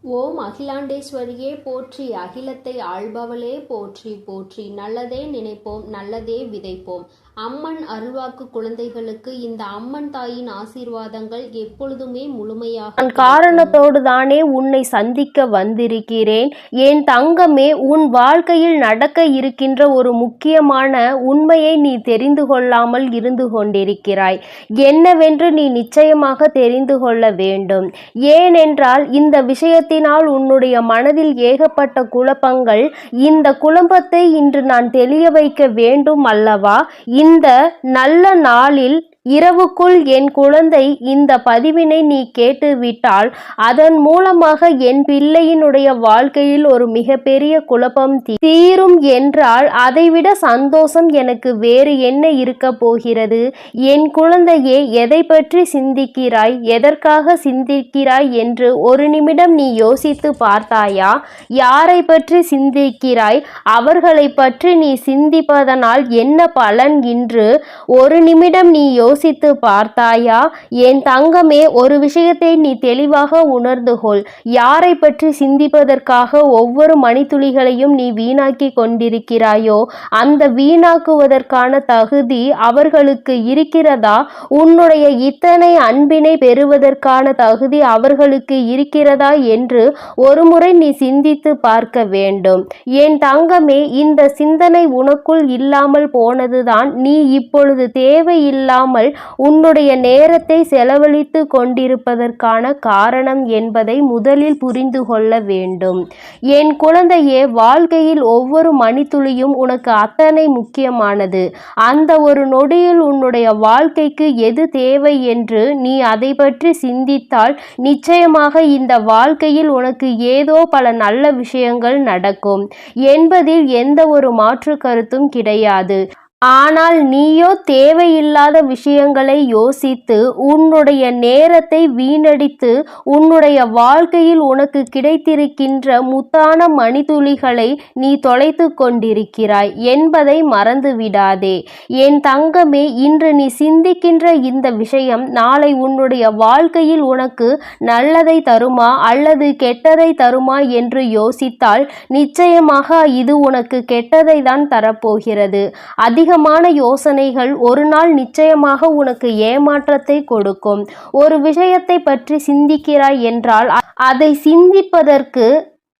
ஓம் அகிலாண்டேஸ்வரியே போற்றி, அகிலத்தை ஆள்பவளே போற்றி போற்றி. நல்லதே நினைப்போம், நல்லதே விதைப்போம். அம்மன் அருள்வாக்கு குழந்தைகளுக்கு இந்த அம்மன் தாயின் ஆசீர்வாதங்கள் எப்பொழுதுமே முழுமையாக காரணத்தோடு தானே உன்னை சந்திக்க வந்திருக்கிறேன். என் தங்கமே, உன் வாழ்க்கையில் நடக்க இருக்கின்ற ஒரு முக்கியமான உண்மையை நீ தெரிந்து கொள்ளாமல் இருந்து கொண்டிருக்கிறாய். என்னவென்று நீ நிச்சயமாக தெரிந்து கொள்ள வேண்டும். ஏனென்றால் இந்த விஷயத்தினால் உன்னுடைய மனதில் ஏகப்பட்ட குழப்பங்கள். இந்த குழப்பத்தை இன்று நான் தெளிய வைக்க வேண்டும் அல்லவா? இந்த நல்ல நாளில் இரவுக்குள் என் குழந்தை இந்த பதிவினை நீ கேட்டுவிட்டால் அதன் மூலமாக என் பிள்ளையினுடைய வாழ்க்கையில் ஒரு மிகப்பெரிய குழப்பம் தீரும் என்றால் அதைவிட சந்தோஷம் எனக்கு வேறு என்ன இருக்க போகிறது? என் குழந்தையே, எதை பற்றி சிந்திக்கிறாய், எதற்காக சிந்திக்கிறாய் என்று ஒரு நிமிடம் நீ யோசித்து பார்த்தாயா? யாரை பற்றி சிந்திக்கிறாய்? அவர்களை பற்றி நீ சிந்திப்பதனால் என்ன பலன் என்று ஒரு நிமிடம் நீ யோசித்து பார்த்தாயா? என் தங்கமே, ஒரு விஷயத்தை நீ தெளிவாக உணர்ந்து கொள். யாரை பற்றி சிந்திப்பதற்காக ஒவ்வொரு மணித்துளிகளையும் நீ வீணாக்கி கொண்டிருக்கிறாயோ அந்த வீணாக்குவதற்கான தகுதி அவர்களுக்கு இருக்கிறதா? உன்னுடைய இத்தனை அன்பினை பெறுவதற்கான தகுதி அவர்களுக்கு இருக்கிறதா என்று ஒருமுறை நீ சிந்தித்து பார்க்க வேண்டும். என் தங்கமே, இந்த சிந்தனை உனக்குள் இல்லாமல் போனதுதான் நீ இப்பொழுது தேவையில்லாமல் உன்னுடைய நேரத்தை செலவழித்து கொண்டிருப்பதற்கான காரணம் என்பதை முதலில் புரிந்து கொள்ள வேண்டும். என் குழந்தையே, வாழ்க்கையில் ஒவ்வொரு மணித்துளியும் உனக்கு அத்தனை முக்கியமானது. அந்த ஒரு நொடியில் உன்னுடைய வாழ்க்கைக்கு எது தேவை என்று நீ அதை பற்றி சிந்தித்தால் நிச்சயமாக இந்த வாழ்க்கையில் உனக்கு ஏதோ பல நல்ல விஷயங்கள் நடக்கும் என்பதில் எந்த ஒரு மாற்று கருத்தும் கிடையாது. ஆனால் நீயோ தேவையில்லாத விஷயங்களை யோசித்து உன்னுடைய நேரத்தை வீணடித்து உன்னுடைய வாழ்க்கையில் உனக்கு கிடைத்திருக்கின்ற முத்தான மணித்துளிகளை நீ தொலைத்து கொண்டிருக்கிறாய் என்பதை மறந்து விடாதே. என் தங்கமே, இன்று நீ சிந்திக்கின்ற இந்த விஷயம் நாளை உன்னுடைய வாழ்க்கையில் உனக்கு நல்லதை தருமா அல்லது கெட்டதை தருமா என்று யோசித்தால் நிச்சயமாக இது உனக்கு கெட்டதை தான் தரப்போகிறது. அதிகமான யோசனைகள் ஒரு நாள் நிச்சயமாக உனக்கு ஏமாற்றத்தை கொடுக்கும். ஒரு விஷயத்தை பற்றி சிந்திக்கிறாய் என்றால் அதை சிந்திப்பதற்கு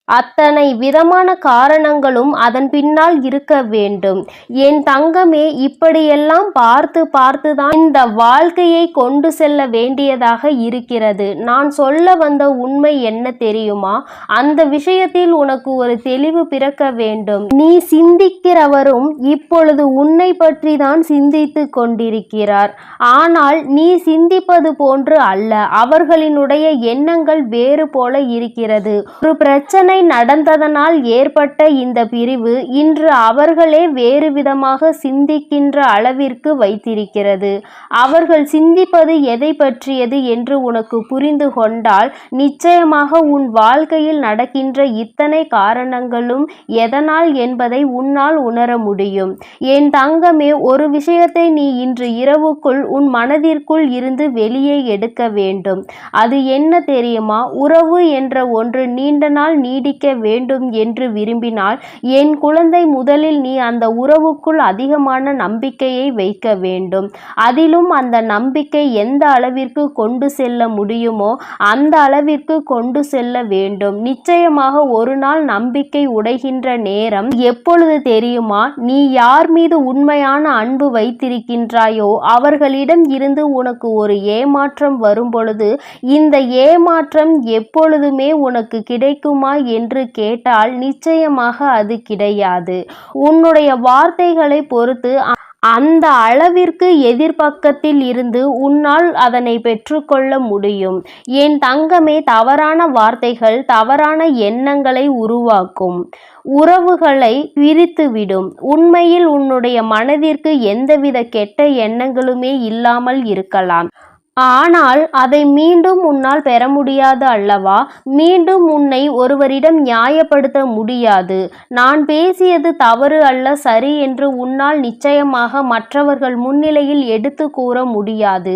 அத்தனை விதமான காரணங்களும் அதன் பின்னால் இருக்க வேண்டும். என் தங்கமே, இப்படியெல்லாம் பார்த்து பார்த்துதான் இந்த வாழ்க்கையை கொண்டு செல்ல வேண்டியதாக இருக்கிறது. நான் சொல்ல வந்த உண்மை என்ன தெரியுமா? அந்த விஷயத்தில் உனக்கு ஒரு தெளிவு பிறக்க வேண்டும். நீ சிந்திக்கிறவரும் இப்பொழுது உன்னை பற்றி தான் சிந்தித்து கொண்டிருக்கிறார். ஆனால் நீ சிந்திப்பது போன்று அல்ல. அவர்களினுடைய எண்ணங்கள் வேறு போல இருக்கிறது. ஒரு பிரச்சனை நடந்ததனால் ஏற்பட்ட இந்த பிரிவு இன்று அவர்களே வேறு விதமாக சிந்திக்கின்ற அளவிற்கு வைத்திருக்கிறது. அவர்கள் சிந்திப்பது எதை பற்றியது என்று உனக்கு புரிந்து கொண்டால் நிச்சயமாக உன் வாழ்க்கையில் நடக்கின்ற இத்தனை காரணங்களும் எதனால் என்பதை உன்னால் உணர முடியும். என் தங்கமே, ஒரு விஷயத்தை நீ இன்று இரவுக்குள் உன் மனதிற்குள் இருந்து வெளியே எடுக்க வேண்டும். அது என்ன தெரியுமா? உறவு என்ற ஒன்று நீண்ட நாள் நீடிக்க வேண்டும் என்று விரும்பினால் என் குழந்தை, முதலில் நீ அந்த உறவுக்குள் அதிகமான நம்பிக்கையை வைக்க வேண்டும். அதிலும் அந்த நம்பிக்கை எந்த அளவிற்கு கொண்டு செல்ல முடியுமோ அந்த அளவிற்கு கொண்டு செல்ல வேண்டும். நிச்சயமாக ஒரு நாள் நம்பிக்கை உடைகின்ற நேரம் எப்பொழுது தெரியுமா? நீ யார் மீது உண்மையான அன்பு வைத்திருக்கின்றாயோ அவர்களிடம் இருந்து உனக்கு ஒரு ஏமாற்றம் வரும் பொழுது இந்த ஏமாற்றம் எப்பொழுதுமே உனக்கு கிடைக்குமா என்று கேட்டால் நிச்சயமாக அது கிடையாது. உன்னுடைய வார்த்தைகளை பொறுத்து அந்த அளவிற்கு எதிர்பக்கத்தில் இருந்து உன்னால் அதனை பெற்றுக்கொள்ள முடியும். என் தங்கமே, தவறான வார்த்தைகள் தவறான எண்ணங்களை உருவாக்கும், உறவுகளை பிரித்துவிடும். உண்மையில் உன்னுடைய மனதிற்கு எந்தவித கெட்ட எண்ணங்களுமே இல்லாமல் இருக்கலாம். ஆனால் அதை மீண்டும் உன்னால் பெற முடியாது அல்லவா? மீண்டும் உன்னை ஒருவரிடம் நியாயப்படுத்த முடியாது. நான் பேசியது தவறு அல்ல, சரி என்று உன்னால் நிச்சயமாக மற்றவர்கள் முன்னிலையில் எடுத்து கூற முடியாது.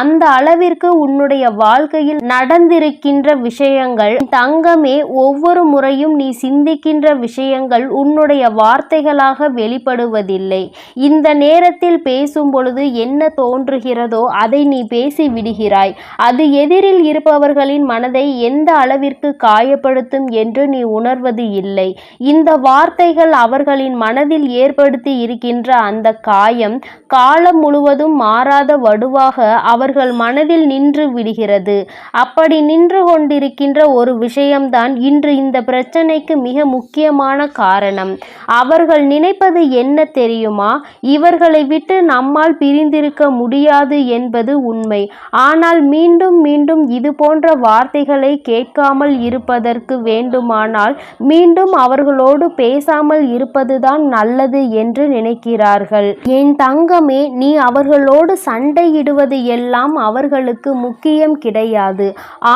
அந்த அளவிற்கு உன்னுடைய வாழ்க்கையில் நடந்திருக்கின்ற விஷயங்கள் தங்கமே, ஒவ்வொரு முறையும் நீ சிந்திக்கின்ற விஷயங்கள் உன்னுடைய வார்த்தைகளாக வெளிப்படுவதில்லை. இந்த நேரத்தில் பேசும் பொழுது என்ன தோன்றுகிறதோ அதை நீ பேசி விடுகிறாய். அது எதிரில் இருப்பவர்களின் மனதை எந்த அளவிற்கு காயப்படுத்தும் என்று நீ உணர்வது இல்லை. இந்த வார்த்தைகள் அவர்களின் மனதில் ஏற்படுத்தி இருக்கின்ற அந்த காயம் காலம் முழுவதும் மாறாத வடுவாக அவர்கள் மனதில் நின்று விடுகிறது. அப்படி நின்று கொண்டிருக்கின்ற ஒரு விஷயம்தான் இன்று இந்த பிரச்சனைக்கு மிக முக்கியமான காரணம். அவர்கள் நினைப்பது என்ன தெரியுமா? இவர்களை விட்டு நம்மால் பிரிந்திருக்க முடியாது என்பது உண்மை. ஆனால் மீண்டும் மீண்டும் இது போன்ற வார்த்தைகளை கேட்காமல் இருப்பதற்கு வேண்டுமானால் மீண்டும் அவர்களோடு பேசாமல் இருப்பதுதான் நல்லது என்று நினைக்கிறார்கள். என் தங்கமே, நீ அவர்களோடு சண்டையிடுவது எல்லாம் அவர்களுக்கு முக்கியம் கிடையாது.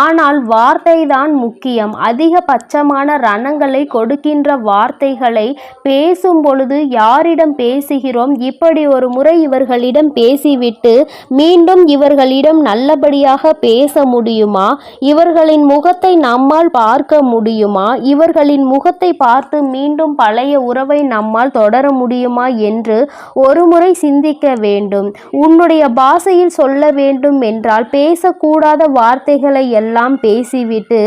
ஆனால் வார்த்தை தான் முக்கியம். அதிகபட்சமான ரணங்களை கொடுக்கின்ற வார்த்தைகளை பேசும் பொழுது யாரிடம் பேசுகிறோம்? இப்படி ஒரு முறை இவர்களிடம் பேசிவிட்டு மீண்டும் இவர்களிடம் நல்லபடியாக பேச முடியுமா? இவர்களின் முகத்தை நம்மால் பார்க்க முடியுமா? இவர்களின் முகத்தை பார்த்து மீண்டும் பழைய உறவை நம்மால் தொடர முடியுமா என்று ஒரு முறை சிந்திக்க வேண்டும். உன்னுடைய பாஷையில் சொல்ல வேண்டும் என்றால் பேசக்கூடாத வார்த்தைகளை எல்லாம் பேசிவிட்டு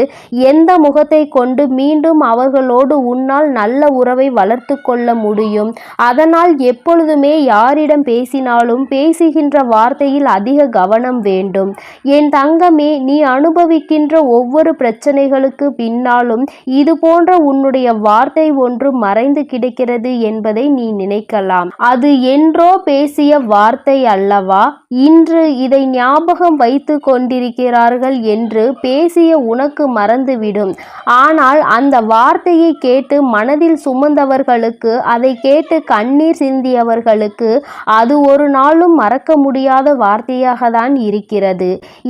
எந்த முகத்தை கொண்டு மீண்டும் அவர்களோடு உன்னால் நல்ல உறவை வளர்த்து கொள்ள முடியும்? அதனால் எப்பொழுதுமே யாரிடம் பேசினாலும் பேசுகின்ற வார்த்தையில் அதிக கவனம் வேண்டும். என் தங்கமே, நீ அனுபவிக்கின்ற ஒவ்வொரு பிரச்சனைகளுக்கு பின்னாலும் இது போன்ற உன்னுடைய வார்த்தை ஒன்று மறைந்து கிடக்கிறது என்பதை நீ நினைக்கலாம். அது என்றோ பேசிய வார்த்தை அல்லவா? இன்று இதை ஞாபகம் வைத்து கொண்டிருக்கிறார்கள் என்று பேசிய உனக்கு மறந்துவிடும். ஆனால் அந்த வார்த்தையை கேட்டு மனதில் சுமந்தவர்களுக்கு, அதை கேட்டு கண்ணீர் சிந்தியவர்களுக்கு அது ஒரு நாளும் மறக்க முடியாத வார்த்தையாக தான் இருக்கிறது.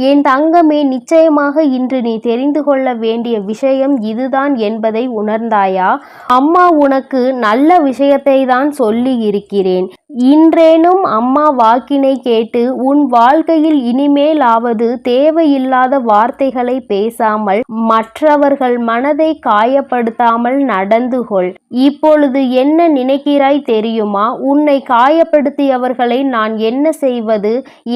என் தங்கமே, நிச்சயமாக இன்று நீ தெரிந்து கொள்ள வேண்டிய விஷயம் இதுதான் என்பதை உணர்ந்தாயா? அம்மா உனக்கு நல்ல விஷயத்தை தான் சொல்லி இருக்கிறேன். இன்றேனும் அம்மா வாக்கினை கேட்டு உன் வாழ்க்கையில் இனிமேலாவது தேவையில்லாத வார்த்தைகளை பேசாமல் மற்றவர்கள் மனதை காயப்படுத்தாமல் நடந்து கொள். இப்பொழுது என்ன நினைக்கிறாய் தெரியுமா? உன்னை காயப்படுத்தியவர்களை நான் என்ன செய்வது,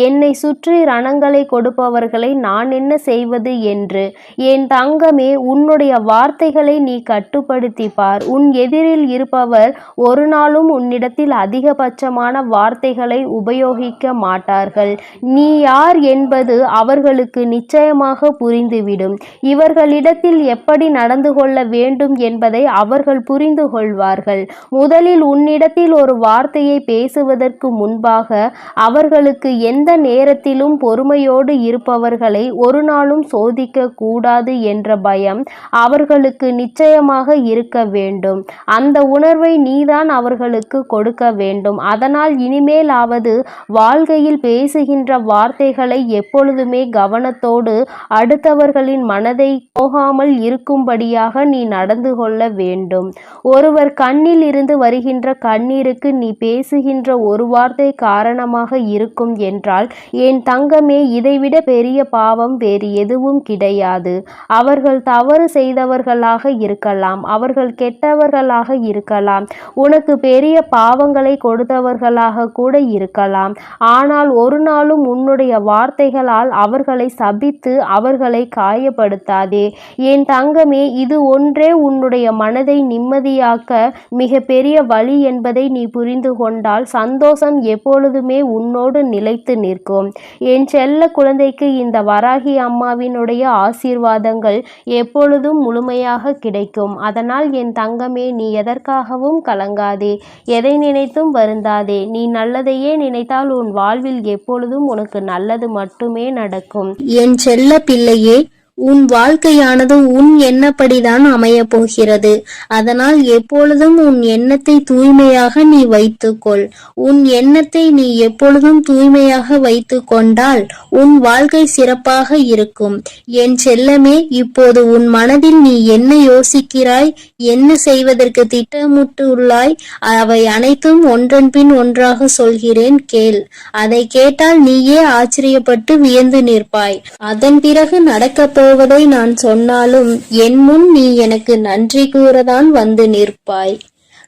என்னை சுற்றி ரணங்களை கொடுப்பவர்களை நான் என்ன செய்வது என்று. என் தங்கமே, உன்னுடைய வார்த்தைகளை நீ கட்டுப்படுத்தி பார். உன் எதிரில் இருப்பவர் ஒரு நாளும் உன்னிடத்தில் அதிகபட்ச வார்த்தைகளை உபயோகிக்க மாட்டார்கள். நீ யார் என்பது அவர்களுக்கு நிச்சயமாக புரிந்துவிடும். இவர்களிடத்தில் எப்படி நடந்து கொள்ள வேண்டும் என்பதை அவர்கள் புரிந்து கொள்வார்கள். முதலில் உன்னிடத்தில் ஒரு வார்த்தையை பேசுவதற்கு முன்பாக அவர்களுக்கு எந்த நேரத்திலும் பொறுமையோடு இருப்பவர்களை ஒரு நாளும் சோதிக்க கூடாது என்ற பயம் அவர்களுக்கு நிச்சயமாக இருக்க வேண்டும். அந்த உணர்வை நீதான் அவர்களுக்கு கொடுக்க வேண்டும். அதனால் இனிமேலாவது வாழ்க்கையில் பேசுகின்ற வார்த்தைகளை எப்பொழுதுமே கவனத்தோடு அடுத்தவர்களின் மனதை போகாமல் இருக்கும்படியாக நீ நடந்து கொள்ள வேண்டும். ஒருவர் கண்ணில் இருந்து வருகின்ற கண்ணீருக்கு நீ பேசுகின்ற ஒரு வார்த்தை காரணமாக இருக்கும் என்றால் என் தங்கமே, இதைவிட பெரிய பாவம் வேறு எதுவும் கிடையாது. அவர்கள் தவறு செய்தவர்களாக இருக்கலாம், அவர்கள் கெட்டவர்களாக இருக்கலாம், உனக்கு பெரிய பாவங்களை கொடுத்தவர்களாக கூட இருக்கலாம். ஆனால் ஒரு நாளும் உன்னுடைய வார்த்தைகளால் அவர்களை சபித்து அவர்களை காயப்படுத்தாதே. என் தங்கமே, இது ஒன்றே உன்னுடைய மனதை நிம்மதியாக்க மிக பெரிய வழி என்பதை நீ புரிந்து கொண்டால் சந்தோஷம் எப்பொழுதுமே உன்னோடு நிலைத்து நிற்கும். என் செல்ல குழந்தைக்கு இந்த வராகி அம்மாவினுடைய ஆசீர்வாதங்கள் எப்பொழுதும் முழுமையாக கிடைக்கும். அதனால் என் தங்கமே, நீ எதற்காகவும் கலங்காதே, எதை நினைத்தும் வருந்தாதே. நீ நல்லதையே நினைத்தால் உன் வாழ்வில் எப்பொழுதும் உனக்கு நல்லது மட்டுமே நடக்கும். என் செல்ல பிள்ளையே, உன் வாழ்க்கையானது உன் எண்ணப்படிதான் அமையப் போகிறது. அதனால் எப்பொழுதும் உன் எண்ணத்தை தூய்மையாக நீ வைத்துக்கொள். உன் எண்ணத்தை நீ எப்பொழுதும் தூய்மையாக வைத்து கொண்டால் உன் வாழ்க்கை சிறப்பாக இருக்கும். என் செல்லமே, இப்போது உன் மனதில் நீ என்ன யோசிக்கிறாய், என்ன செய்வதற்கு திட்டமிட்டுள்ளாய், அவை அனைத்தும் ஒன்றன் பின் ஒன்றாக சொல்கிறேன், கேள். அதை கேட்டால் நீயே ஆச்சரியப்பட்டு வியந்து நிற்பாய். அதன் பிறகு நடக்கப் போவதை நான் சொன்னாலும் என் முன் நீ எனக்கு நன்றி கூறதான் வந்து நிற்பாய்.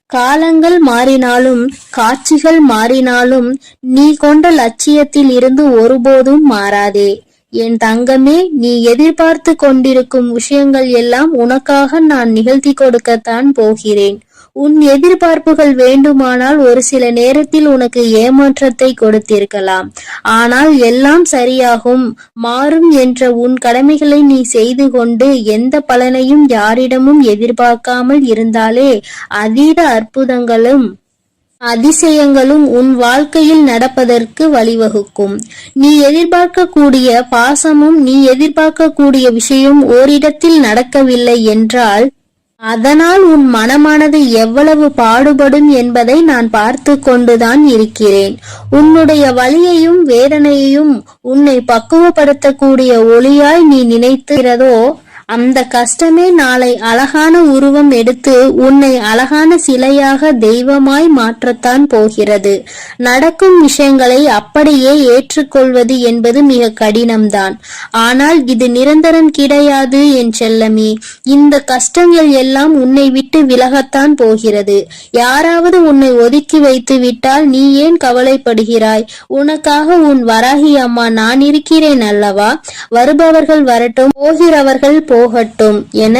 காலங்கள் மாறினாலும் காட்சிகள் மாறினாலும் நீ கொண்ட லட்சியத்தில் இருந்து ஒருபோதும் மாறாதே. என் தங்கமே, நீ எதிர்பார்த்து கொண்டிருக்கும் விஷயங்கள் எல்லாம் உனக்காக நான் நிகழ்த்தி கொடுக்கத்தான் போகிறேன். உன் எதிர்பார்ப்புகள் வேண்டுமானால் ஒரு சில நேரத்தில் உனக்கு ஏமாற்றத்தை கொடுத்திருக்கலாம். ஆனால் எல்லாம் சரியாகும், மாறும் என்ற உன் கடமைகளை நீ செய்து கொண்டு எந்த பலனையும் யாரிடமும் எதிர்பார்க்காமல் இருந்தாலே அதீத அற்புதங்களும் அதிசயங்களும் உன் வாழ்க்கையில் நடப்பதற்கு வழிவகுக்கும். நீ எதிர்பார்க்கக்கூடிய பாசமும் நீ எதிர்பார்க்கக்கூடிய விஷயம் ஓரிடத்தில் நடக்கவில்லை என்றால் அதனால் உன் மனமானது எவ்வளவு பாடுபடும் என்பதை நான் பார்த்து கொண்டுதான் இருக்கிறேன். உன்னுடைய வலியையும் வேதனையையும் உன்னை பக்குவப்படுத்தக்கூடிய ஒளியாய் நீ நினைக்கிறதோ அந்த கஷ்டமே நாளை அழகான உருவம் எடுத்து உன்னை அழகான சிலையாக தெய்வமாய் மாற்றத்தான் போகிறது. நடக்கும் விஷயங்களை அப்படியே ஏற்றுக்கொள்வது என்பது மிக கடினம்தான். ஆனால் இது நிரந்தரம் கிடையாது என் செல்லமே. இந்த கஷ்டங்கள் எல்லாம் உன்னை விட்டு விலகத்தான் போகிறது. யாராவது உன்னை ஒதுக்கி வைத்து விட்டால் நீ ஏன் கவலைப்படுகிறாய்? உனக்காக உன் வராகி அம்மா நான் இருக்கிறேன் அல்லவா? வருபவர்கள் வரட்டும், போகிறவர்கள் போகட்டும் என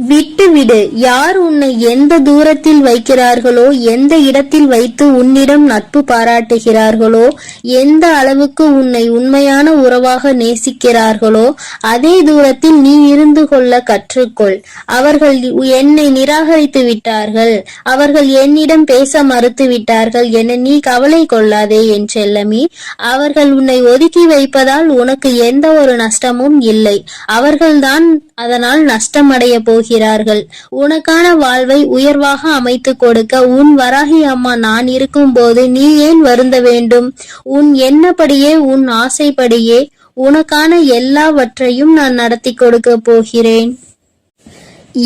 விட்டுவிடு. யார் உன்னை எந்த தூரத்தில் வைக்கிறார்களோ, எந்த இடத்தில் வைத்து உன்னிடம் நட்பு பாராட்டுகிறார்களோ, எந்த அளவுக்கு உன்னை உண்மையான உறவாக நேசிக்கிறார்களோ அதே தூரத்தில் நீ இருந்து கொள்ள கற்றுக்கொள். அவர்கள் என்னை நிராகரித்து விட்டார்கள், அவர்கள் என்னிடம் பேச மறுத்து விட்டார்கள் என நீ கவலை கொள்ளாதே என் செல்லமே. அவர்கள் உன்னை ஒதுக்கி வைப்பதால் உனக்கு எந்த ஒரு நஷ்டமும் இல்லை. அவர்கள்தான் அதனால் நஷ்டமடைய போகிறார்கள். உனக்கான வாழ்வை உயர்வாக அமைத்து கொடுக்க உன் வராகி அம்மா நான் இருக்கும் போது நீ ஏன் வருந்த வேண்டும்? உன் எண்ணப்படியே உன் ஆசைப்படியே உனக்கான எல்லாவற்றையும் நான் நடத்தி கொடுக்க போகிறேன்.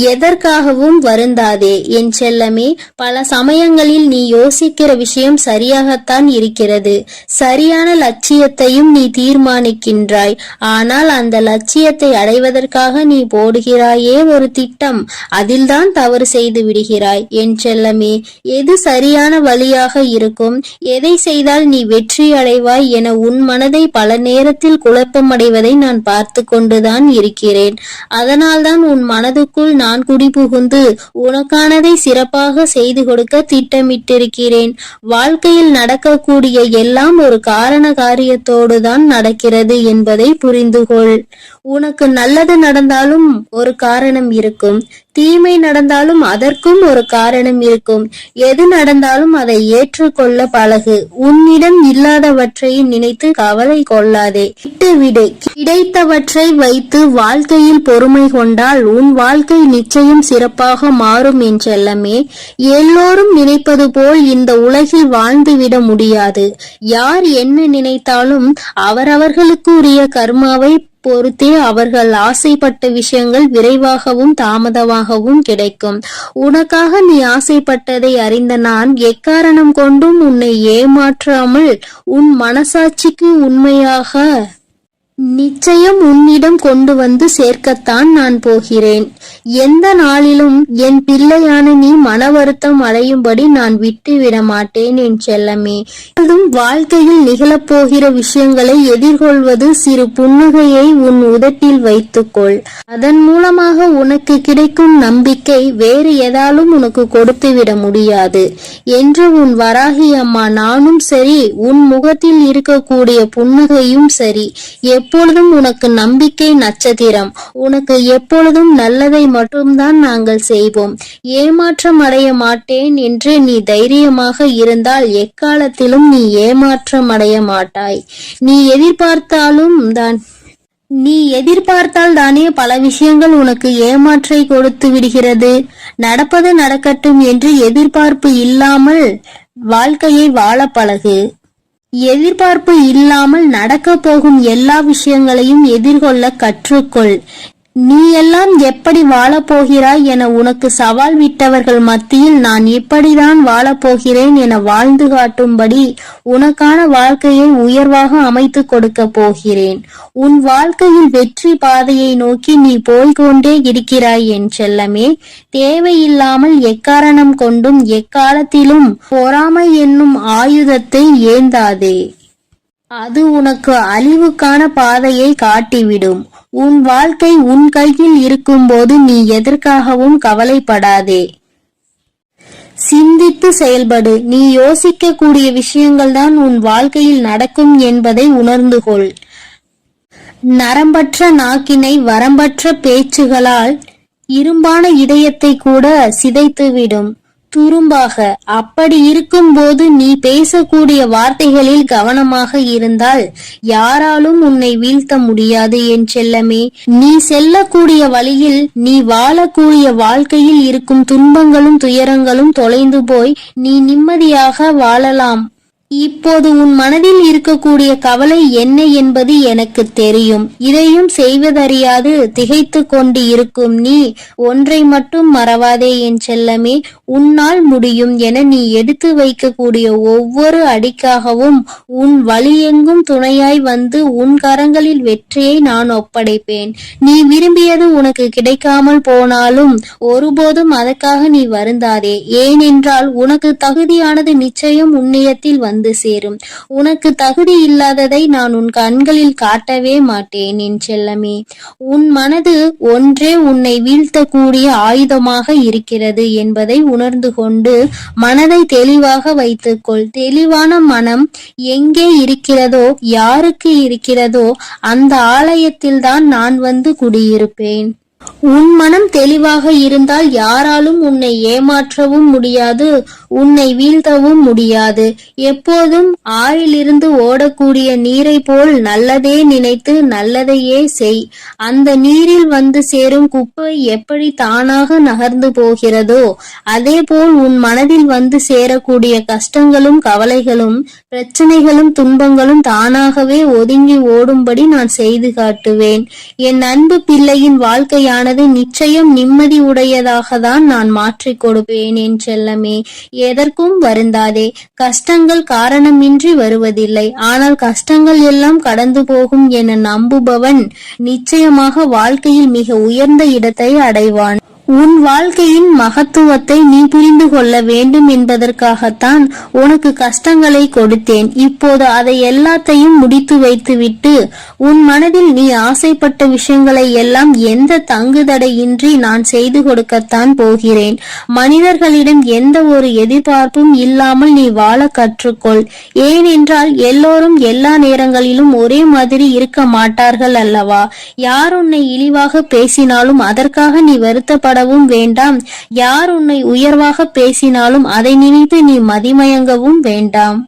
எதற்காகவும் வருந்தாதே என் செல்லமே. பல சமயங்களில் நீ யோசிக்கிற விஷயம் சரியாகத்தான் இருக்கிறது. சரியான லட்சியத்தையும் நீ தீர்மானிக்கின்றாய். ஆனால் அந்த லட்சியத்தை அடைவதற்காக நீ போடுகிறாயே ஒரு திட்டம், அதில்தான் தவறு செய்து விடுகிறாய் என் செல்லமே. எது சரியான வழியாக இருக்கும், எதை செய்தால் நீ வெற்றி அடைவாய் என உன் மனதை பல நேரத்தில் குழப்பமடைவதை நான் பார்த்து கொண்டுதான் இருக்கிறேன். அதனால்தான் உன் மனதுக்குள் நான் குடிபுகுந்து உனக்கானதை சிறப்பாக செய்து கொடுக்க திட்டமிட்டிருக்கிறேன். வாழ்க்கையில் நடக்கக்கூடிய எல்லாம் ஒரு காரண காரியத்தோடுதான் நடக்கிறது என்பதை புரிந்துகொள். உனக்கு நல்லது நடந்தாலும் ஒரு காரணம் இருக்கும், தீமை நடந்தாலும் அதற்கும் ஒரு காரணம் இருக்கும். எது நடந்தாலும் அதை ஏற்றுக்கொள்ள பழகு. உன்னிடம் இல்லாதவற்றை நினைத்து கவலை கொள்ளாதே, விட்டுவிடு. கிடைத்தவற்றை வைத்து வாழ்க்கையில் பொறுமை கொண்டால் உன் வாழ்க்கை நிச்சயம் சிறப்பாக மாறும் என் செல்லமே. எல்லோரும் நினைப்பது போல் இந்த உலகில் வாழ்ந்துவிட முடியாது. யார் என்ன நினைத்தாலும் அவரவர்களுக்கு உரிய கர்மாவை பொறுத்தே அவர்கள் ஆசைப்பட்ட விஷயங்கள் விரைவாகவும் தாமதமாகவும் கிடைக்கும். உனக்காக நீ ஆசைப்பட்டதை அறிந்த நான் எக்காரணம் கொண்டும் உன்னை ஏமாற்றாமல் உன் மனசாட்சிக்கு உண்மையாக நிச்சயம் உன்னிடம் கொண்டு வந்து சேர்க்கத்தான் நான் போகிறேன். எந்த நாளிலும் என் பிள்ளையான நீ மன வருத்தம் அடையும்படி நான் விட்டுவிட மாட்டேன் என் செல்லமே. அதுவும் வாழ்க்கையில் நிகழப்போகிற விஷயங்களை எதிர்கொள்வது சிறு புன்னகையை உன் உதட்டில் வைத்துக்கொள். அதன் மூலமாக உனக்கு கிடைக்கும் நம்பிக்கை வேறு எதாலும் உனக்கு கொடுத்துவிட முடியாது என்று உன் வராகி அம்மா நானும் சரி, உன் முகத்தில் இருக்கக்கூடிய புன்னகையும் சரி, எப்பொழுதும் உனக்கு நம்பிக்கை நட்சத்திரம். உனக்கு எப்பொழுதும் நல்லதை மட்டும்தான் நாங்கள் செய்வோம். ஏமாற்றம் அடைய மாட்டேன் என்று நீ தைரியமாக இருந்தால் எக்காலத்திலும் நீ ஏமாற்றம் அடைய மாட்டாய். நீ எதிர்பார்த்தாலும் தான் நீ எதிர்பார்த்தால் தானே பல விஷயங்கள் உனக்கு ஏமாற்றை கொடுத்து விடுகிறது. நடப்பது நடக்கட்டும் என்று எதிர்பார்ப்பு இல்லாமல் வாழ்க்கையை வாழ பழகு. எதிர்பார்ப்பு இல்லாமல் நடக்க போகும் எல்லா விஷயங்களையும் எதிர்கொள்ள கற்றுக்கொள். நீ எல்லாம் எப்படி வாழப்போகிறாய் என உனக்கு சவால் விட்டவர்கள் மத்தியில் நான் இப்படிதான் வாழப்போகிறேன் என வாழ்ந்து காட்டும்படி உனக்கான வாழ்க்கையை உயர்வாக அமைத்து கொடுக்க போகிறேன். உன் வாழ்க்கையில் வெற்றி பாதையை நோக்கி நீ போய்கொண்டே இருக்கிறாய் என் செல்லமே. தேவையில்லாமல் எக்காரணம் கொண்டும் எக்காலத்திலும் பொறாமை என்னும் ஆயுதத்தை ஏந்தாதே. அது உனக்கு அழிவுக்கான பாதையை காட்டிவிடும். உன் வாழ்க்கை உன் கையில் இருக்கும்போது நீ எதற்காகவும் கவலைப்படாதே. சிந்தித்து செயல்படு. நீ யோசிக்கக்கூடிய விஷயங்கள் தான் உன் வாழ்க்கையில் நடக்கும் என்பதை உணர்ந்து கொள். நரம்பற்ற நாக்கினை வரம்பற்ற பேச்சுகளால் இரும்பான இதயத்தை கூட சிதைத்துவிடும் துரும்பாக. அப்படி இருக்கும்போது நீ பேசக்கூடிய வார்த்தைகளில் கவனமாக இருந்தால் யாராலும் உன்னை வீழ்த்த முடியாது என் செல்லமே. நீ செல்லக்கூடிய வழியில், நீ வாழக்கூடிய வாழ்க்கையில் இருக்கும் துன்பங்களும் துயரங்களும் தொலைந்து போய் நீ நிம்மதியாக வாழலாம். இப்போது உன் மனதில் இருக்கக்கூடிய கவலை என்ன என்பது எனக்கு தெரியும். இதையும் செய்வதறியாது திகைத்து கொண்டு இருக்கும் நீ ஒன்றை மட்டும் மறவாதே என் செல்லமே. உன்னால் முடியும் என நீ எடுத்து வைக்கக்கூடிய ஒவ்வொரு அடிக்காகவும் உன் வழியெங்கும் துணையாய் வந்து உன் கரங்களில் வெற்றியை நான் ஒப்படைப்பேன். நீ விரும்பியது உனக்கு கிடைக்காமல் போனாலும் ஒருபோதும் அதற்காக நீ வருந்தாதே. ஏனென்றால் உனக்கு தகுதியானது நிச்சயம் உன்னிடத்தில் வந்து சேரும். உனக்கு தகுதி இல்லாததை நான் உன் கண்களில் காட்டவே மாட்டேன் என் செல்லமே. உன் மனது ஒன்றே உன்னை வீழ்த்தக்கூடிய ஆயுதமாக இருக்கிறது என்பதை உணர்ந்து கொண்டு மனதை தெளிவாக வைத்துக்கொள். தெளிவான மனம் எங்கே இருக்கிறதோ, யாருக்கு இருக்கிறதோ அந்த ஆலயத்தில்தான் நான் வந்து குடியிருப்பேன். உன் மனம் தெளிவாக இருந்தால் யாராலும் உன்னை ஏமாற்றவும் முடியாது, உன்னை வீழ்த்தவும் முடியாது. எப்போதும் ஆறிலிருந்து ஓடக்கூடிய நீரை போல் நல்லதே நினைத்து நல்லதையே செய். அந்த நீரில் வந்து சேரும் குப்பை எப்படி தானாக நகர்ந்து போகிறதோ அதே போல் உன் மனதில் வந்து சேரக்கூடிய கஷ்டங்களும் கவலைகளும் பிரச்சனைகளும் துன்பங்களும் தானாகவே ஒதுங்கி ஓடும்படி நான் செய்து காட்டுவேன். என் அன்பு பிள்ளையின் வாழ்க்கையானது நிச்சயம் நிம்மதி உடையதாக தான் நான் மாற்றிக் கொடுப்பேன் என் செல்லமே. எதற்கும் வருந்தாதே. கஷ்டங்கள் காரணமின்றி வருவதில்லை. ஆனால் கஷ்டங்கள் எல்லாம் கடந்து போகும் என நம்புபவன் நிச்சயமாக வாழ்க்கையில் மிக உயர்ந்த இடத்தை அடைவான். உன் வாழ்க்கையின் மகத்துவத்தை நீ புரிந்து கொள்ள வேண்டும் என்பதற்காகத்தான் உனக்கு கஷ்டங்களை கொடுத்தேன். இப்போது அதை எல்லாத்தையும் முடித்து வைத்துவிட்டு உன் மனதில் நீ ஆசைப்பட்ட விஷயங்களை எல்லாம் எந்த தங்குதடையின்றி நான் செய்து கொடுக்கத்தான் போகிறேன். மனிதர்களிடம் எந்த ஒரு எதிர்பார்ப்பும் இல்லாமல் நீ வாழ கற்றுக்கொள். ஏனென்றால் எல்லோரும் எல்லா நேரங்களிலும் ஒரே மாதிரி இருக்க மாட்டார்கள் அல்லவா? யார் உன்னை இழிவாக பேசினாலும் அதற்காக நீ வருத்தப்பட வேண்டாம். யார் உன்னை உயர்வாக பேசினாலும் அதை நினைத்து நீ மதிமயங்கவும் வேண்டாம்.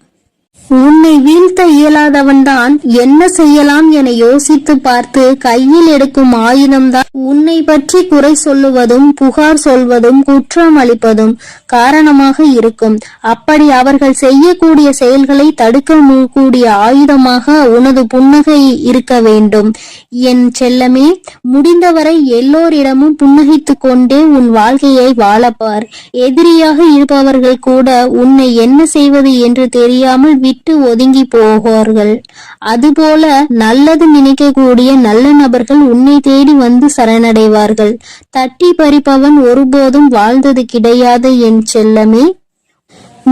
உன்னை வீழ்த்த இயலாதவன்தான் என்ன செய்யலாம் என யோசித்து பார்த்து கையில் எடுக்கும் ஆயுதம்தான் உன்னை பற்றி குறை சொல்லுவதும் புகார் சொல்வதும் குற்றம் அளிப்பதும் காரணமாக இருக்கும். அப்படி அவர்கள் செய்யக்கூடிய செயல்களை தடுக்க கூடிய ஆயுதமாக உனது புன்னகை இருக்க வேண்டும் என் செல்லமே. முடிந்தவரை எல்லோரிடமும் புன்னகைத்து கொண்டே உன் வாழ்க்கையை வாழப்பார். எதிரியாக இருப்பவர்கள் கூட உன்னை என்ன செய்வது என்று தெரியாமல் விட்டு ஒதுங்கி போவார்கள். அதுபோல நல்லது நினைக்கக்கூடிய நல்ல நபர்கள் உன்னை தேடி வந்து சரணடைவார்கள். தட்டி பறிப்பவன் ஒருபோதும் வாழ்ந்தது கிடையாது என் செல்லமே.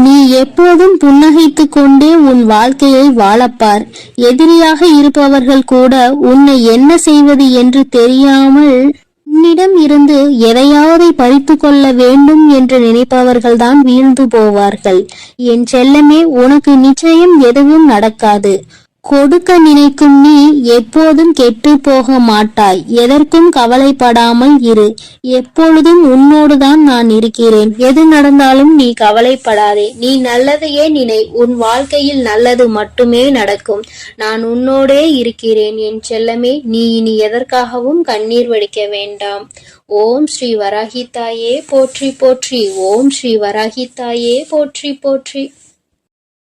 நீ எப்போதும் புன்னகைத்து கொண்டே உன் வாழ்க்கையை வாழப்பார். எதிரியாக இருப்பவர்கள் கூட உன்னை என்ன செய்வது என்று தெரியாமல் உன்னிடம் இருந்து எதையாவது பறித்து கொள்ள வேண்டும் என்று நினைப்பவர்கள்தான் வீழ்ந்து போவார்கள் என் செல்லமே. உனக்கு நிச்சயம் எதுவும் நடக்காது. கொடுக்க நினைக்கும் நீ எப்போதும் கெட்டு போக மாட்டாய். எதற்கும் கவலைப்படாமல் இரு. எப்பொழுதும் உன்னோடுதான் நான் இருக்கிறேன். எது நடந்தாலும் நீ கவலைப்படாதே. நீ நல்லதையே நினை. உன் வாழ்க்கையில் நல்லது மட்டுமே நடக்கும். நான் உன்னோடே இருக்கிறேன் என் செல்லமே. நீ இனி எதற்காகவும் கண்ணீர் வடிக்க வேண்டாம். ஓம் ஸ்ரீ வராகி தாயே போற்றி போற்றி. ஓம் ஸ்ரீ வராகி தாயே போற்றி போற்றி.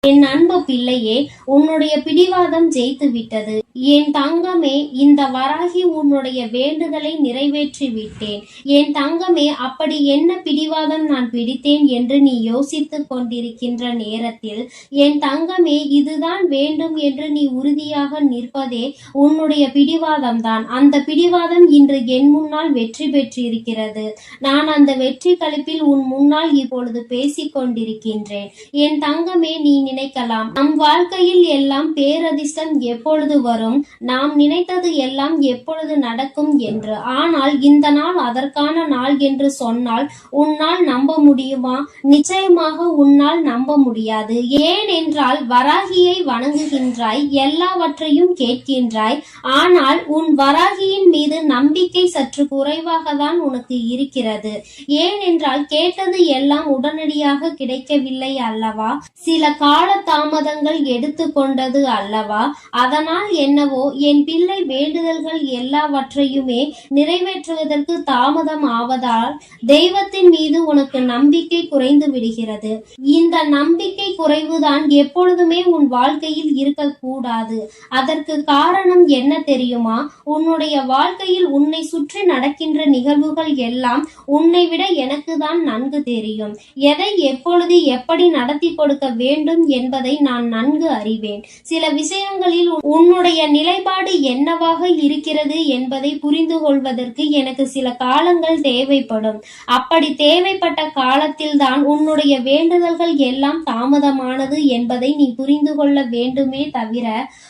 என் அன்பு பிள்ளையே, உன்னுடைய பிடிவாதம் ஜெயித்து விட்டது. என் தங்கமே, இந்த வராகி உன்னுடைய வேண்டுதலை நிறைவேற்றி விட்டேன். என் தங்கமே, அப்படி என்ன பிடிவாதம் நான் பிடித்தேன் என்று நீ யோசித்துக் கொண்டிருக்கின்ற நேரத்தில், என் தங்கமே, இதுதான் வேண்டும் என்று நீ உறுதியாக நிற்பதே உன்னுடைய பிடிவாதம் தான். அந்த பிடிவாதம் இன்று என் முன்னால் வெற்றி பெற்றிருக்கிறது. நான் அந்த வெற்றி களிப்பில் உன் முன்னால் இப்பொழுது பேசிக் கொண்டிருக்கின்றேன். என் தங்கமே, நீ நினைக்கலாம், நம் வாழ்க்கையில் எல்லாம் பேரதிர்ஷ்டம் எப்பொழுது வரும், நாம் நினைத்தது எல்லாம் எப்பொழுது நடக்கும் என்று. ஆனால் இந்த நாள் அதற்கான நாள் என்று சொன்னால் உன்னால் நம்ப முடியுமா? நிச்சயமாக உன்னால் நம்ப முடியாது. ஏனென்றால் வராகியை வணங்குகின்றாய், எல்லாவற்றையும் கேட்கின்றாய். ஆனால் உன் வராகியின் மீது நம்பிக்கை சற்று குறைவாக தான் உனக்கு இருக்கிறது. ஏனென்றால் கேட்டது எல்லாம் உடனடியாக கிடைக்கவில்லை அல்லவா? சில கால தாமதங்கள் எடுத்துக்கொண்டது அல்லவா? அதனால் என்னவோ என் பிள்ளை வேண்டுதல்கள் எல்லாவற்றையுமே நிறைவேற்றுவதற்கு தாமதம் ஆவதால் தெய்வத்தின் மீது உனக்கு நம்பிக்கை குறைந்து விடுகிறது. இந்த நம்பிக்கை குறைவுதான் எப்பொழுதுமே உன் வாழ்க்கையில் இருக்கக்கூடாது. அதற்கு காரணம் என்ன தெரியுமா? உன்னுடைய வாழ்க்கையில் உன்னை சுற்றி நடக்கின்ற நிகழ்வுகள் எல்லாம் உன்னை விட எனக்கு தான் நன்கு தெரியும். எதை எப்பொழுது எப்படி நடத்தி கொடுக்க வேண்டும் என்பதை நான் நன்கு அறிவேன். சில விஷயங்களில் உன்னுடைய நிலைப்பாடு என்னவாக இருக்கிறது என்பதை புரிந்து கொள்வதற்கு எனக்கு சில காலங்கள் தேவைப்படும். அப்படி தேவைப்பட்ட காலத்தில் தான் உன்னுடைய வேண்டுதல்கள் எல்லாம் தாமதமானது என்பதை நீ புரிந்து கொள்ள வேண்டுமே தவிர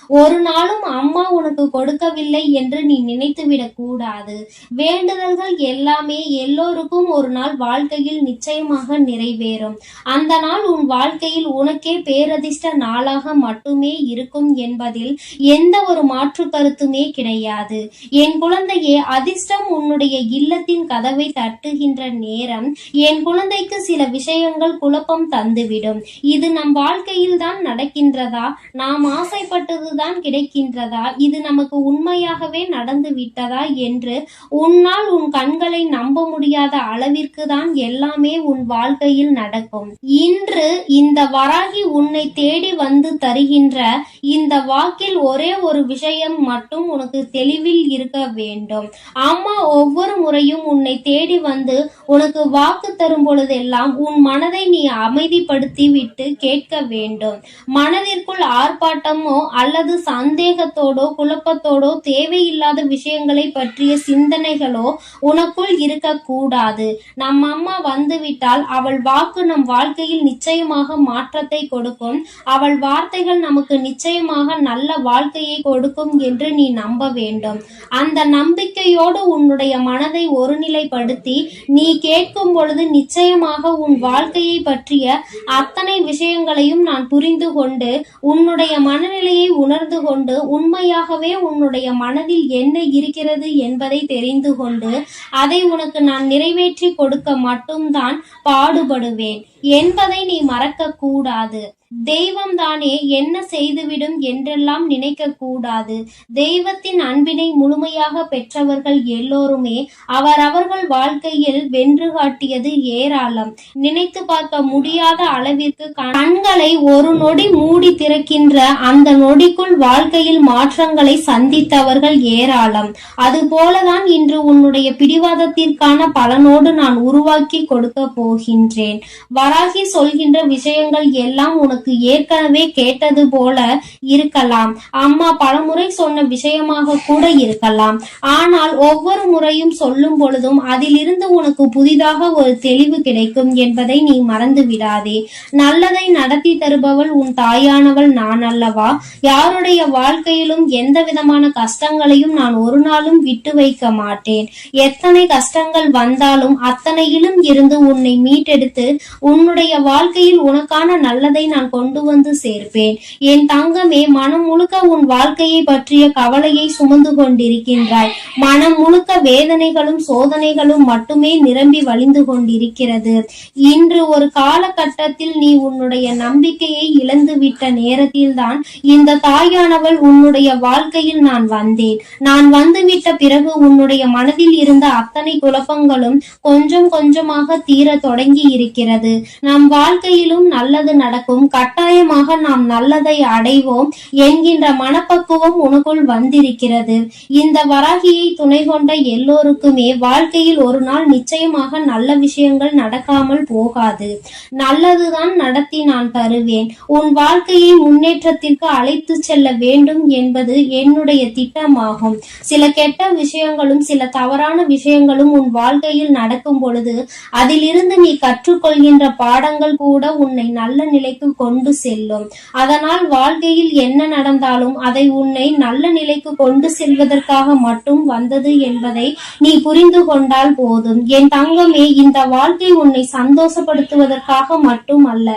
ஒரு நாளும் அம்மா உனக்கு கொடுக்கவில்லை என்று நீ நினைத்துவிடக் கூடாது. வேண்டுதல்கள் எல்லாமே எல்லோருக்கும் ஒரு நாள் வாழ்க்கையில் நிச்சயமாக நிறைவேறும். அந்த நாள் உன் வாழ்க்கையில் உனக்கே பேரதிர்ஷ்ட நாளாக மட்டுமே இருக்கும் என்பதில் எந்த ஒரு மாற்று கருத்துமே கிடையாது. என் குழந்தையே, அதிர்ஷ்டம் உன்னுடைய இல்லத்தின் கதவை தட்டுகின்ற நேரம் என் குழந்தைக்கு சில விஷயங்கள் குழப்பம் தந்துவிடும். இது நம் வாழ்க்கையில் தான் நடக்கின்றதா? நாம் ஆசைப்பட்டதுதான் கிடைக்கின்றதா? இது நமக்கு உண்மையாகவே நடந்து விட்டதா என்று உன்னால் உன் கண்களை நம்ப முடியாத அளவிற்கு தான் எல்லாமே உன் வாழ்க்கையில் நடக்கும். இன்று இந்த வராகி உன்னை தேடி வந்து தருகின்ற இந்த வாக்கில் ஒரே ஒரு விஷயம் மட்டும் உனக்கு தெளிவில் இருக்க வேண்டும். அம்மா ஒவ்வொரு முறையும் உன்னை தேடி வந்து உனக்கு வாக்கு தரும் பொழுதெல்லாம் உன் மனதை நீ அமைதிப்படுத்தி விட்டு கேட்க வேண்டும். மனதிற்குள் ஆர்ப்பாட்டமோ அல்லது சந்தேகத்தோடோ குழப்பத்தோடோ தேவையில்லாத விஷயங்களை பற்றிய சிந்தனைகளோ உனக்குள் இருக்கக்கூடாது. நம் அம்மா வந்துவிட்டால் அவள் வாக்கு நம் வாழ்க்கையில் நிச்சயமாக மாற்றத்தை கொடுக்கும். அவள் வார்த்தைகள் நமக்கு நிச்சயமாக நல்ல வாழ்க்கையை கொடுக்கும் என்று நீ நம்ப வேண்டும். அந்த நம்பிக்கையோடு உன்னுடைய மனதை ஒருநிலைப்படுத்தி நீ கேட்கும் பொழுது நிச்சயமாக உன் வாழ்க்கையை பற்றிய அத்தனை விஷயங்களையும் நான் புரிந்து கொண்டு உன்னுடைய மனநிலையை உணர்ந்து கொண்டு உண்மையாகவே உன்னுடைய மனதில் என்ன இருக்கிறது என்பதை தெரிந்து கொண்டு அதை உனக்கு நான் நிறைவேற்றி கொடுக்க மட்டும்தான் பாடுபடுவேன் என்பதை நீ மறக்க கூடாது. தெய்வம் தானே என்ன செய்துவிடும் என்றெல்லாம் நினைக்க கூடாது. தெய்வத்தின் அன்பினை முழுமையாக பெற்றவர்கள் எல்லோருமே அவரவர்கள் வாழ்க்கையில் வென்று காட்டியது ஏராளம். நினைத்து பார்க்க முடியாத அளவிற்கு கண்களை ஒரு நொடி மூடி திறக்கின்ற அந்த நொடிக்குள் வாழ்க்கையில் மாற்றங்களை சந்தித்தவர்கள் ஏராளம். அதுபோலதான் இன்று உன்னுடைய பிடிவாதத்திற்கான பலனோடு நான் உருவாக்கி கொடுக்க போகின்றேன். வராகி சொல்கின்ற விஷயங்கள் எல்லாம் உனக்கு ஏற்கனவே கேட்டது போல இருக்கலாம். அம்மா பலமுறை சொன்ன விஷயமாக கூட இருக்கலாம். ஆனால் ஒவ்வொரு முறையும் சொல்லும் பொழுதும் அதிலிருந்து உனக்கு புதிதாக ஒரு தெளிவு கிடைக்கும் என்பதை நீ மறந்து விடாதே. நல்லதை நடத்தி தருபவள் உன் தாயானவள் நான் அல்லவா? யாருடைய வாழ்க்கையிலும் எந்த விதமான கஷ்டங்களையும் நான் ஒரு நாளும் விட்டு வைக்க மாட்டேன். எத்தனை கஷ்டங்கள் வந்தாலும் அத்தனையிலும் இருந்து உன்னை மீட்டெடுத்து உன்னுடைய வாழ்க்கையில் உனக்கான நல்லதை நான் கொண்டு வந்து சேர்ப்பேன். என் தங்கமே, மனம் முழுக்க உன் வாழ்க்கையை பற்றிய கவலையை சுமந்து கொண்டிருக்கின்றாய். மனம் முழுக்க வேதனைகளும் சோதனைகளும் மட்டுமே நிரம்பி வழிந்து கொண்டிருக்கிறது. இன்று ஒரு காலகட்டத்தில் நீ உன்னுடைய நம்பிக்கையை இழந்துவிட்ட நேரத்தில்தான் இந்த தாயானவள் உன்னுடைய வாழ்க்கையில் நான் வந்தேன். நான் வந்துவிட்ட பிறகு உன்னுடைய மனதில் இருந்த அத்தனை குழப்பங்களும் கொஞ்சம் கொஞ்சமாக தீர தொடங்கி இருக்கிறது. நம் வாழ்க்கையிலும் நல்லது நடக்கும், கட்டாயமாக நாம் நல்லதை அடைவோம் என்கின்ற மனப்பக்குவம் உனக்குள் வந்திருக்கிறது. இந்த வராகியை துணை கொண்ட எல்லோருக்குமே வாழ்க்கையில் ஒரு நாள் நிச்சயமாக நல்ல விஷயங்கள் நடக்காமல் போகாது. நல்லதுதான் நடத்தி நான் தருவேன். உன் வாழ்க்கையை முன்னேற்றத்திற்கு அழைத்து செல்ல வேண்டும் என்பது என்னுடைய திட்டமாகும். சில கெட்ட விஷயங்களும் சில தவறான விஷயங்களும் உன் வாழ்க்கையில் நடக்கும் பொழுது அதிலிருந்து நீ கற்றுக்கொள்கின்ற பாடங்கள் கூட உன்னை நல்ல நிலைக்கு கொண்டு செல்லும். அதனால் வாழ்க்கையில் என்ன நடந்தாலும் அதை உன்னை நல்ல நிலைக்கு கொண்டு செல்வதற்காக மட்டும் வந்தது என்பதை நீ புரிந்து கொண்டால் போதும். என் தங்கமே, இந்த வாழ்க்கை உன்னை சந்தோஷப்படுத்துவதற்காக மட்டும் அல்ல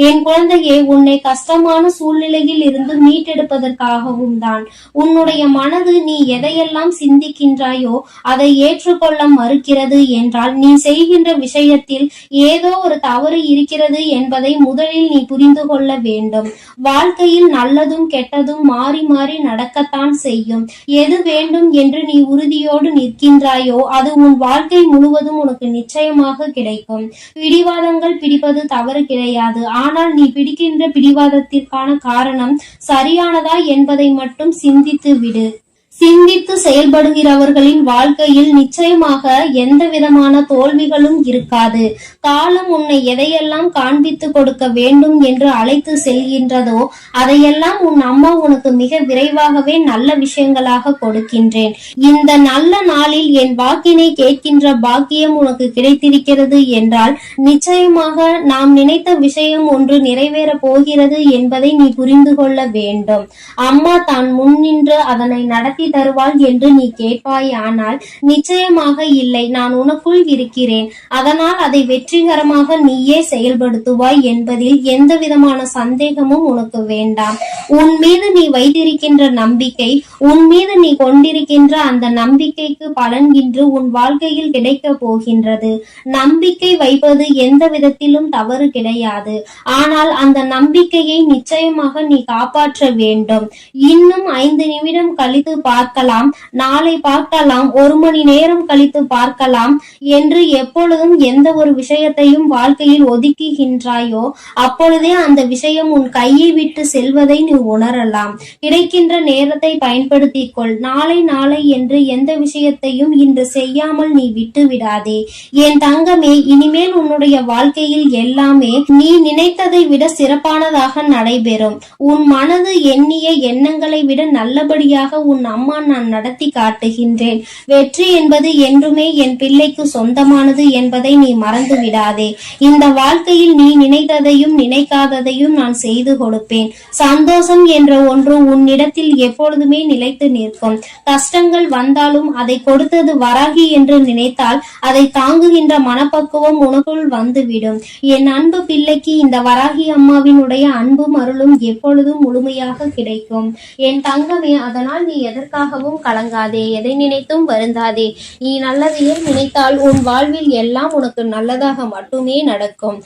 என் குழந்தையே, உன்னை கஷ்டமான சூழ்நிலையில் இருந்து மீட்டெடுப்பதற்காகவும் தான். உன்னுடைய மனது நீ எதையெல்லாம் சிந்திக்கின்றாயோ அதை ஏற்றுக்கொள்ள மறுக்கிறது என்றால் நீ செய்கின்ற விஷயத்தில் ஏதோ ஒரு தவறு இருக்கிறது என்பதை முதலில் நீ புரிந்து கொள்ள வேண்டும். வாழ்க்கையில் நல்லதும் கெட்டதும் மாறி மாறி நடக்கத்தான் செய்யும். எது வேண்டும் என்று நீ உறுதியோடு நிற்கின்றாயோ அது உன் வாழ்க்கை முழுவதும் உனக்கு நிச்சயமாக கிடைக்கும். பிடிவாதங்கள் பிடிப்பது தவறு கிடையாது. ஆனால் நீ பிடிக்கின்ற பிடிவாதத்திற்கான காரணம் சரியானதா என்பதை மட்டும் சிந்தித்து விடு. சிந்தித்து செயல்படுகிறவர்களின் வாழ்க்கையில் நிச்சயமாக எந்த விதமான தோல்விகளும் இருக்காது. காலம் உன்னை எதையெல்லாம் காண்பித்து கொடுக்க வேண்டும் என்று அழைத்து செல்கின்றதோ அதையெல்லாம் உன் அம்மா உனக்கு மிக விரைவாகவே நல்ல விஷயங்களாக கொடுக்கின்றேன். இந்த நல்ல நாளில் என் வாக்கினை கேட்கின்ற பாக்கியம் உனக்கு கிடைத்திருக்கிறது என்றால் நிச்சயமாக நாம் நினைத்த விஷயம் ஒன்று நிறைவேற போகிறது என்பதை நீ புரிந்து கொள்ள வேண்டும். அம்மா தான் முன்னின்று அதனை நடத்தி தருவாள் என்று நீ கேட்பாய். ஆனால் நிச்சயமாக இல்லை, நான் உனக்குள் இருக்கிறேன். அதனால் அதை வெற்றிகரமாக நீயே செயல்படுத்துவாய் என்பதில் எந்த விதமான சந்தேகமும் உனக்கு வேண்டாம். உன் மீது நீ வைத்திருக்கின்ற நம்பிக்கை, உன் மீது நீ கொண்டிருக்கின்ற அந்த நம்பிக்கைக்கு பலன் இன்று உன் வாழ்க்கையில் கிடைக்க போகின்றது. நம்பிக்கை வைப்பது எந்த விதத்திலும் தவறு கிடையாது. ஆனால் அந்த நம்பிக்கையை நிச்சயமாக நீ காப்பாற்ற வேண்டும். இன்னும் 5 நிமிடம் கழித்து பார்க்கலாம், நாளை பார்க்கலாம், 1 மணி நேரம் கழித்து பார்க்கலாம் என்று எப்பொழுதும் எந்த ஒரு விஷயத்தையும் வாழ்க்கையில் ஒதுக்குகின்றாயோ அப்பொழுதே அந்த விஷயம் உன் கையை விட்டு செல்வதை நீ உணரலாம். கிடைக்கின்ற நேரத்தை பயன்படுத்திக் கொள். நாளை நாளை என்று எந்த விஷயத்தையும் இன்று செய்யாமல் நீ விட்டு விடாதே. என் தங்கமே, இனிமேல் உன்னுடைய வாழ்க்கையில் எல்லாமே நீ நினைத்ததை விட சிறப்பானதாக நடைபெறும். உன் மனது எண்ணிய எண்ணங்களை விட நல்லபடியாக உன் அம்மா நான் நடத்தி காட்டுகின்றேன். வெற்றி என்பது என்றுமே என் பிள்ளைக்கு சொந்தமானது என்பதை நீ மறந்து விடாதே. இந்த வாழ்க்கையில் நீ நினைத்ததையும் நினைக்காததையும் நான் செய்து கொடுப்பேன். சந்தோஷம் என்ற ஒன்று உன்னிடத்தில் எப்பொழுதுமே நிலைத்து நிற்கும். கஷ்டங்கள் வந்தாலும் அதை கொடுத்தது வராகி என்று நினைத்தால் அதை தாங்குகின்ற மனப்பக்குவம் உனக்குள் வந்துவிடும். என் அன்பு பிள்ளைக்கு இந்த வராகி அம்மாவினுடைய அன்பும் அருளும் எப்பொழுதும் முழுமையாக கிடைக்கும். என் தங்கமே, அதனால் நீ எதற்காகவும் கலங்காதே, எதை நினைத்தும் வருந்தாதே. நீ நல்லதையே நினைத்தால் உன் வாழ்வில் எல்லாம் உனக்கு நல்லதாக மட்டுமே நடக்கும்.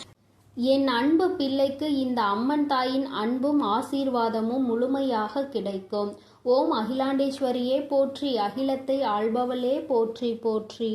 என் அன்பு பிள்ளைக்கு இந்த அம்மன் தாயின் அன்பும் ஆசீர்வாதமும் முழுமையாக கிடைக்கும். ஓம் அகிலாண்டேஸ்வரியே போற்றி, அகிலத்தை ஆள்பவளே போற்றி போற்றி.